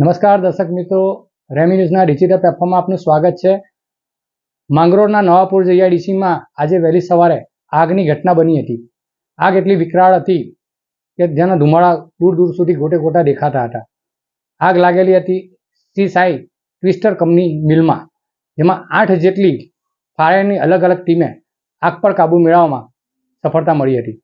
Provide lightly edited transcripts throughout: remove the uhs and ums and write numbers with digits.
નમસ્કાર દર્શક મિત્રો, રેમી ન્યૂઝના ડિજિટલ પ્લેટફોર્મમાં આપનું સ્વાગત છે। માંગરોળના નવાપુર જીઆઈડીસીમાં આજે વહેલી સવારે આગની ઘટના બની હતી। આગ એટલી વિકરાળ હતી કે જેના ધુમાડા દૂર દૂર સુધી ગોટે ગોટા દેખાતા હતા। આગ લાગેલી હતી શ્રી સાઈ ટ્વિસ્ટર કંપની મિલમાં, જેમાં 8 જેટલી ફાયરની અલગ અલગ ટીમે આગ પર કાબૂ મેળવવામાં સફળતા મળી હતી।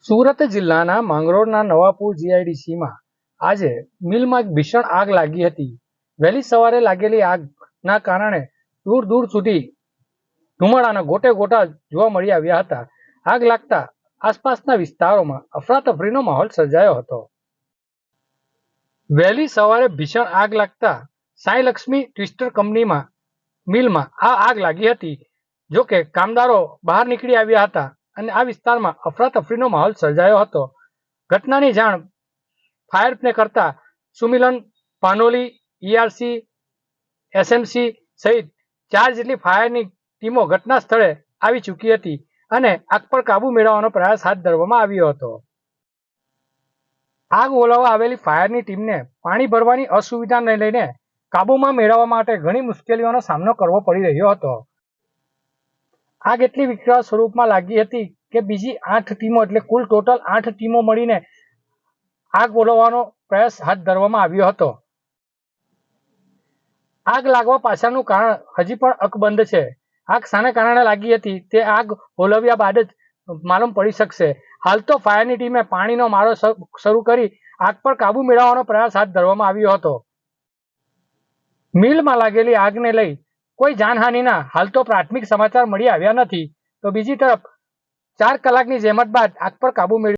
સુરત જિલ્લાના માંગરોળના નવાપુર જીઆઈડીસીમાં આજે મિલમાં એક ભીષણ આગ લાગી હતી। વહેલી સવારે લાગેલી આગના કારણે દૂર દૂર સુધી ધુમાડાના ગોટે ગોટા જોવા મળી આવ્યા હતા। આગ લાગતા આસપાસના વિસ્તારોમાં અફરાતફરીનો માહોલ સર્જાયો હતો। વહેલી સવારે ભીષણ આગ લાગતા સાઈ લક્ષ્મી ટ્વિસ્ટર કંપનીમાં મિલમાં આ આગ લાગી હતી। જો કે કામદારો બહાર નીકળી આવ્યા હતા અને આ વિસ્તારમાં અફરાતફરીનો માહોલ સર્જાયો હતો। ઘટનાની જાણ ફાયરને કરતા સુમિલન, પાનોલી, ઈઆરસી, એસએમસી સહિત 4 જેટલી ફાયરની ટીમો ઘટના સ્થળે આવી ચૂકી હતી અને આગ પર કાબૂ મેળવવાનો પ્રયાસ હાથ ધરવામાં આવ્યો હતો। આગ ઓલવવા આવેલી ફાયરની ટીમને પાણી ભરવાની અસુવિધાને લઈને કાબૂમાં મેળવવા માટે ઘણી મુશ્કેલીઓનો સામનો કરવો પડી રહ્યો હતો। આગ એટલી વિકરાળ સ્વરૂપમાં લાગી હતી કે બીજી 8 ટીમો એટલે કુલ ટોટલ 8 ટીમો મળીને આગ ઓલવવાનો પ્રયાસ હાથ ધરવામાં આવ્યો હતો। આગ લાગવા પાછળનું કારણ હજી પણ અકબંધ છે। આગ શાને કારણે લાગી હતી તે આગ ઓલવ્યા બાદ જ માલુમ પડી શકશે। હાલ તો ફાયરની ટીમે પાણીનો મારો શરૂ કરી આગ પર કાબૂ મેળવવાનો પ્રયાસ હાથ ધરવામાં આવ્યો હતો। મિલમાં લાગેલી આગને લઈ કોઈ જાનહાનિના હાલ તો પ્રાથમિક સમાચાર મળી આવ્યા નથી। તો બીજી તરફ 4 કલાકની જહેમત બાદ આગ પર કાબૂ મેળવી